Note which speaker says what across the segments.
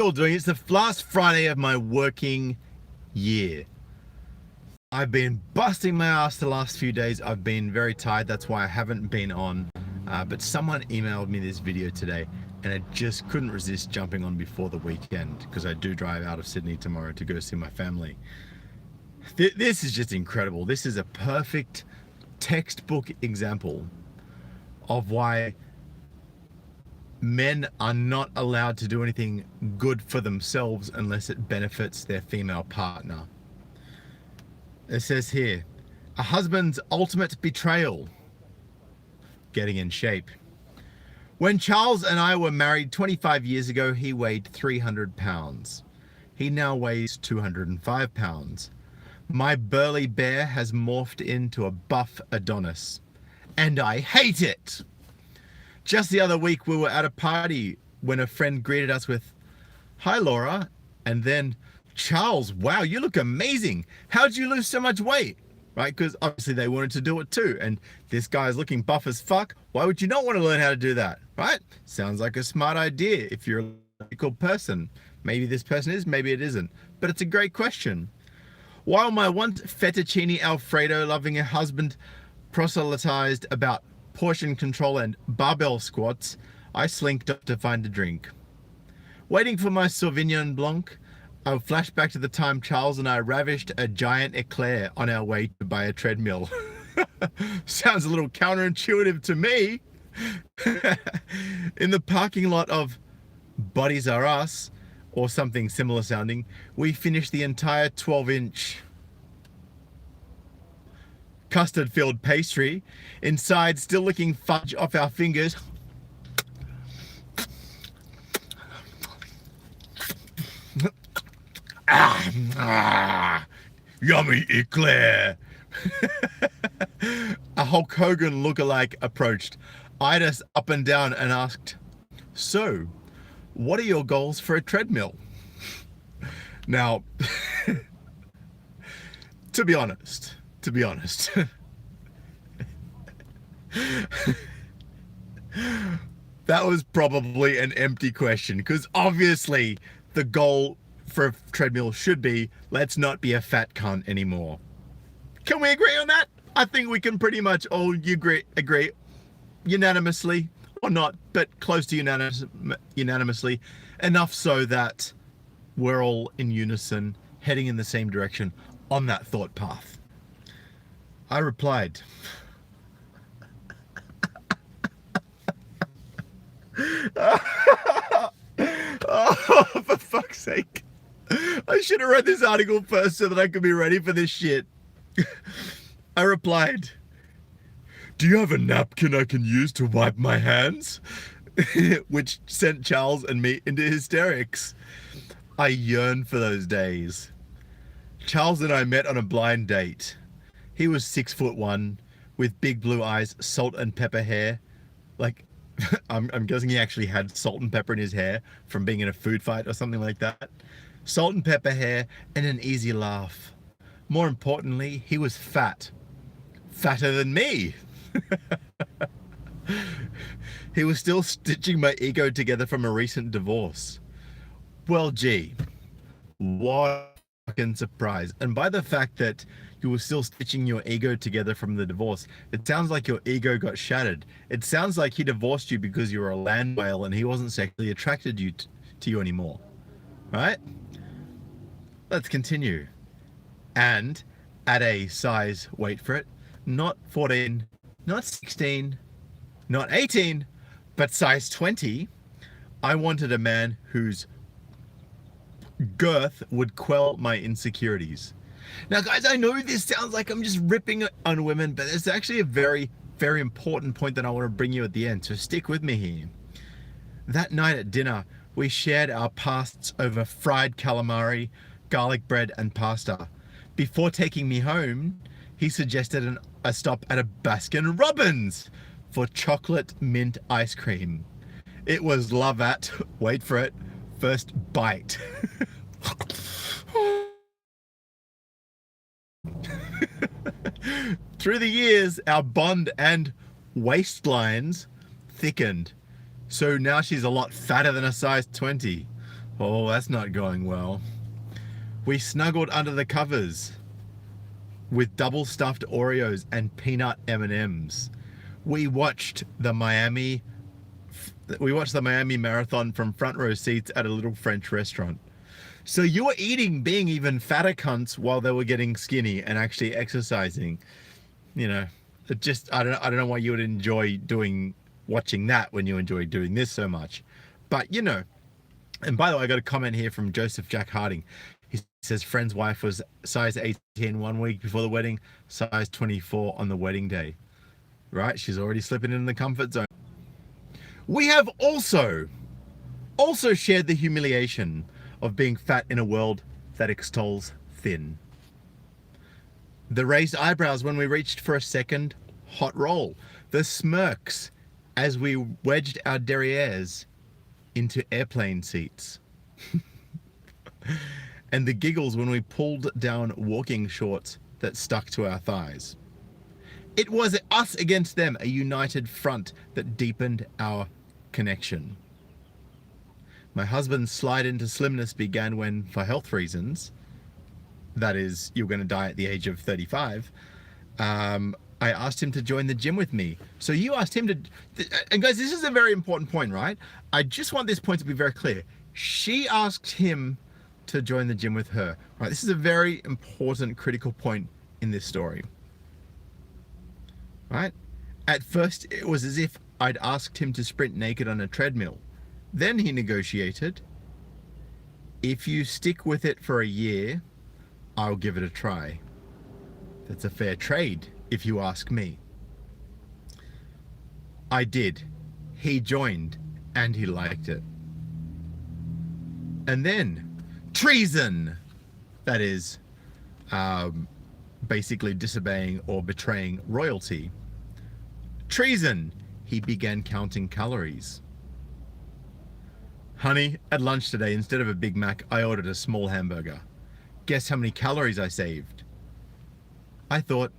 Speaker 1: All doing? It's the last Friday of my working year. I've been busting my ass the last few days. I've been very tired. That's why I haven't been on. But someone emailed me this video today and I just couldn't resist jumping on before the weekend because I do drive out of Sydney tomorrow to go see my family. This is just incredible. This is a perfect textbook example of why men are not allowed to do anything good for themselves unless it benefits their female partner. It says here, a husband's ultimate betrayal. Getting in shape. When Charles and I were married 25 years ago, he weighed 300 pounds. He now weighs 205 pounds. My burly bear has morphed into a buff Adonis. And I hate it! Just the other week, we were at a party when a friend greeted us with, "Hi, Laura," and then, "Charles, wow, you look amazing. How'd you lose so much weight?" Right? Because obviously they wanted to do it too. And this guy's looking buff as fuck. Why would you not want to learn how to do that? Right? Sounds like a smart idea if you're a logical person. Maybe this person is, maybe it isn't. But it's a great question. While my once fettuccine Alfredo loving husband proselytized about portion control and barbell squats, I slinked up to find a drink. Waiting for my Sauvignon Blanc, I flashed back to the time Charles and I ravished a giant eclair on our way to buy a treadmill. Sounds a little counterintuitive to me. In the parking lot of Bodies Are Us, or something similar sounding, we finished the entire 12-inch custard-filled pastry, inside still licking fudge off our fingers. Yummy eclair. A Hulk Hogan lookalike approached, eyed us up and down and asked, "So, what are your goals for a treadmill?" Now, to be honest, that was probably an empty question, because obviously the goal for a treadmill should be, let's not be a fat cunt anymore. Can we agree on that? I think we can pretty much all agree unanimously, or not, but close to unanimously, enough so that we're all in unison, heading in the same direction on that thought path. I replied, "Oh, for fuck's sake. I should have read this article first so that I could be ready for this shit." I replied, "Do you have a napkin I can use to wipe my hands?" Which sent Charles and me into hysterics. I yearn for those days. Charles and I met on a blind date. He was 6'1", with big blue eyes, salt and pepper hair. Like, I'm guessing he actually had salt and pepper in his hair from being in a food fight or something like that. Salt and pepper hair and an easy laugh. More importantly, he was fat. Fatter than me. He was still stitching my ego together from a recent divorce. Well, gee, what a fucking surprise. And by the fact that you were still stitching your ego together from the divorce, it sounds like your ego got shattered. It sounds like he divorced you because you were a land whale and he wasn't sexually attracted to you anymore. Right? Let's continue. And at a size, wait for it, not 14, not 16, not 18, but size 20, I wanted a man whose girth would quell my insecurities. Now, guys, I know this sounds like I'm just ripping on women, but it's actually a very, very important point that I want to bring you at the end, so stick with me here. That night at dinner, we shared our pasts over fried calamari, garlic bread, and pasta. Before taking me home, he suggested a stop at a Baskin Robbins for chocolate mint ice cream. It was love at, wait for it, first bite. Through the years, our bond and waistlines thickened. So now she's a lot fatter than a size 20. Oh, that's not going well. We snuggled under the covers with double stuffed Oreos and peanut M&Ms. We watched the Miami Marathon from front row seats at a little French restaurant. So you were eating, being even fatter cunts while they were getting skinny and actually exercising. You know, it just, I don't know why you would enjoy watching that when you enjoy doing this so much. But you know, and by the way, I got a comment here from Joseph Jack Harding. He says friend's wife was size 18 1 week before the wedding, size 24 on the wedding day. Right? She's already slipping in the comfort zone. We have also shared the humiliation of being fat in a world that extols thin. The raised eyebrows when we reached for a second hot roll. The smirks as we wedged our derrieres into airplane seats. And the giggles when we pulled down walking shorts that stuck to our thighs. It was us against them, a united front that deepened our connection. My husband's slide into slimness began when, for health reasons, that is, you're going to die at the age of 35, I asked him to join the gym with me. So you asked him to, and guys, this is a very important point, right? I just want this point to be very clear. She asked him to join the gym with her, right? This is a very important, critical point in this story, right? At first, it was as if I'd asked him to sprint naked on a treadmill. Then he negotiated, if you stick with it for a year, I'll give it a try. That's a fair trade, if you ask me. I did. He joined, and he liked it. And then, treason! That is, basically disobeying or betraying royalty. Treason! He began counting calories. Honey, at lunch today, instead of a Big Mac, I ordered a small hamburger. Guess how many calories I saved? I thought,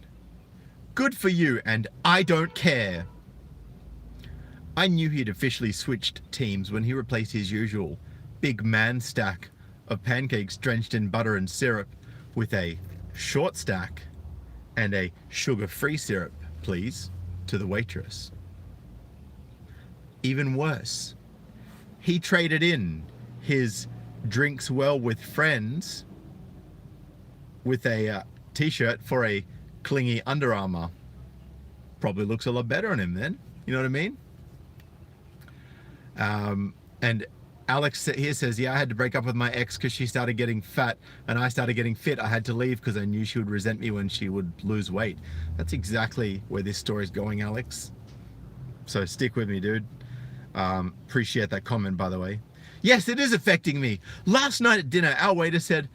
Speaker 1: good for you, and I don't care. I knew he'd officially switched teams when he replaced his usual big man stack of pancakes drenched in butter and syrup with a short stack and a sugar-free syrup, please, to the waitress. Even worse, he traded in his drinks well with friends with a t-shirt for a clingy Under Armour. Probably looks a lot better on him then, you know what I mean? And Alex here says, yeah, I had to break up with my ex because she started getting fat and I started getting fit. I had to leave because I knew she would resent me when she would lose weight. That's exactly where this story is going, Alex. So stick with me, dude. Appreciate that comment, by the way. Yes, it is affecting me. Last night at dinner, our waiter said,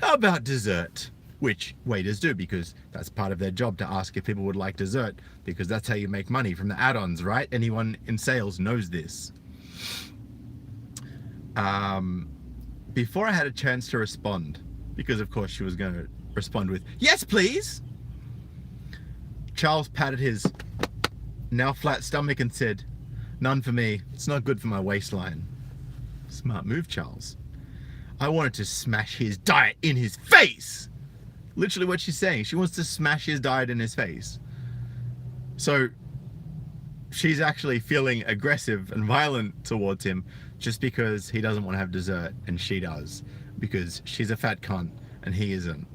Speaker 1: how about dessert? Which waiters do, because that's part of their job, to ask if people would like dessert, because that's how you make money from the add-ons, right? Anyone in sales knows this. Before I had a chance to respond, because of course she was going to respond with, yes, please. Charles patted his now flat stomach and said, none for me. It's not good for my waistline. Smart move, Charles. I wanted to smash his diet in his face. Literally what she's saying. She wants to smash his diet in his face. So she's actually feeling aggressive and violent towards him just because he doesn't want to have dessert and she does, because she's a fat cunt and he isn't.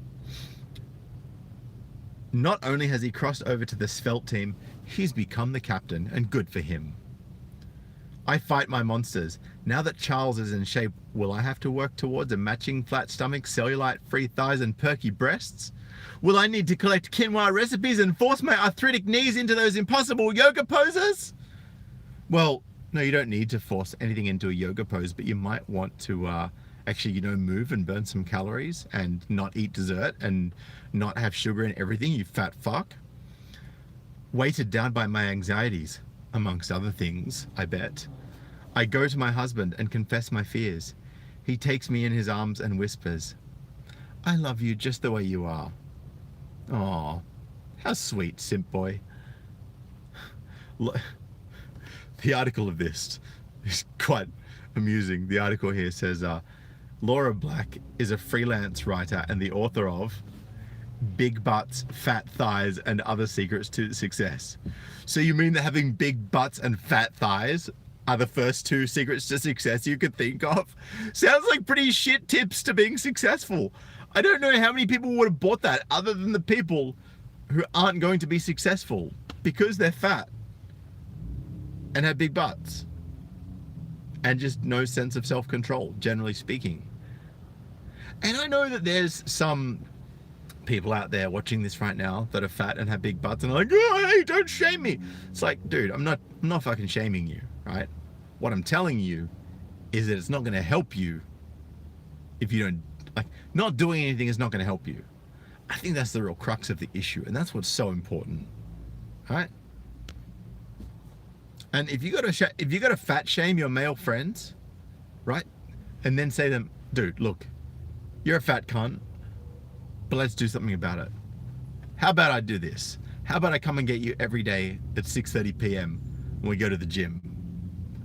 Speaker 1: Not only has he crossed over to the svelte team, he's become the captain, and good for him. I fight my monsters. Now that Charles is in shape, will I have to work towards a matching flat stomach, cellulite-free thighs, and perky breasts? Will I need to collect quinoa recipes and force my arthritic knees into those impossible yoga poses? Well, no, you don't need to force anything into a yoga pose, but you might want to actually, you know, move and burn some calories and not eat dessert and not have sugar in everything, you fat fuck. Weighted down by my anxieties, amongst other things, I bet. I go to my husband and confess my fears. He takes me in his arms and whispers, I love you just the way you are. Aw, how sweet, simp boy. The article of this is quite amusing. The article here says, Laura Black is a freelance writer and the author of Big Butts, Fat Thighs, and Other Secrets to Success. So you mean that having big butts and fat thighs are the first two secrets to success you could think of? Sounds like pretty shit tips to being successful. I don't know how many people would have bought that other than the people who aren't going to be successful because they're fat and have big butts and just no sense of self-control, generally speaking. And I know that there's some people out there watching this right now that are fat and have big butts and are like, oh, hey, don't shame me. It's like, dude, I'm not fucking shaming you, right? What I'm telling you is that it's not going to help you if you don't, like, not doing anything is not going to help you. I think that's the real crux of the issue, and that's what's so important, right? And if you got to fat shame your male friends, right, and then say to them, dude, look, you're a fat cunt, but let's do something about it. How about I do this? How about I come and get you every day at 6:30 p.m. when we go to the gym,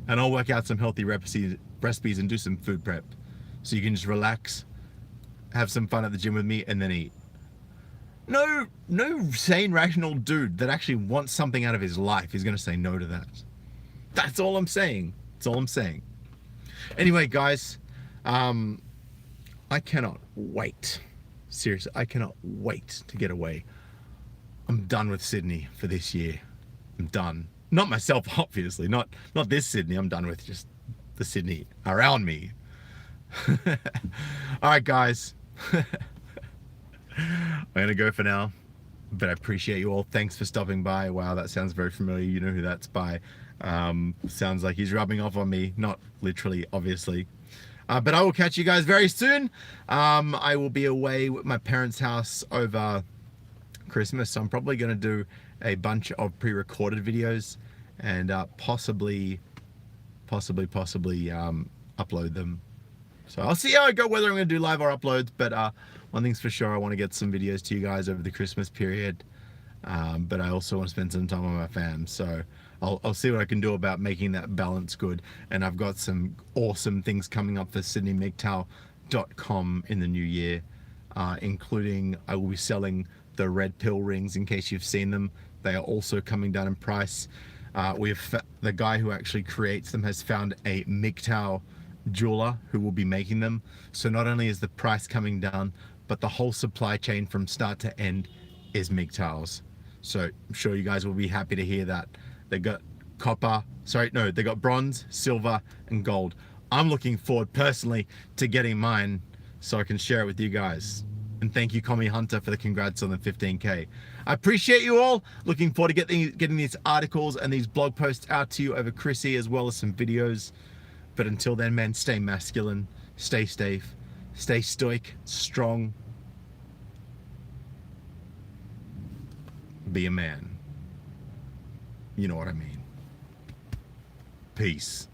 Speaker 1: and I'll work out some healthy recipes and do some food prep, so you can just relax, have some fun at the gym with me, and then eat. No sane, rational dude that actually wants something out of his life is going to say no to that. That's all I'm saying. That's all I'm saying. Anyway, guys, I cannot wait. Seriously, I cannot wait to get away. I'm done with Sydney for this year. I'm done. Not myself, obviously. Not this Sydney. I'm done with just the Sydney around me. All right, guys. I'm going to go for now. But I appreciate you all. Thanks for stopping by. Wow, that sounds very familiar. You know who that's by. Sounds like he's rubbing off on me. Not literally, obviously. But I will catch you guys very soon. I will be away with my parents' house over Christmas, so I'm probably going to do a bunch of pre-recorded videos and possibly upload them. So I'll see how I go, whether I'm going to do live or uploads, but one thing's for sure, I want to get some videos to you guys over the Christmas period, but I also want to spend some time with my fam, so I'll see what I can do about making that balance good. And I've got some awesome things coming up for SydneyMGTOW.com in the new year, including I will be selling the red pill rings. In case you've seen them, they are also coming down in price. The guy who actually creates them has found a MGTOW jeweler who will be making them. So not only is the price coming down, but the whole supply chain from start to end is MGTOWs. So I'm sure you guys will be happy to hear that. They got they got bronze, silver, and gold. I'm looking forward personally to getting mine so I can share it with you guys. And thank you, Commie Hunter, for the congrats on the 15K. I appreciate you all. Looking forward to getting these articles and these blog posts out to you over Chrissy, as well as some videos. But until then, man, stay masculine, stay safe, stay stoic, strong. Be a man. You know what I mean. Peace.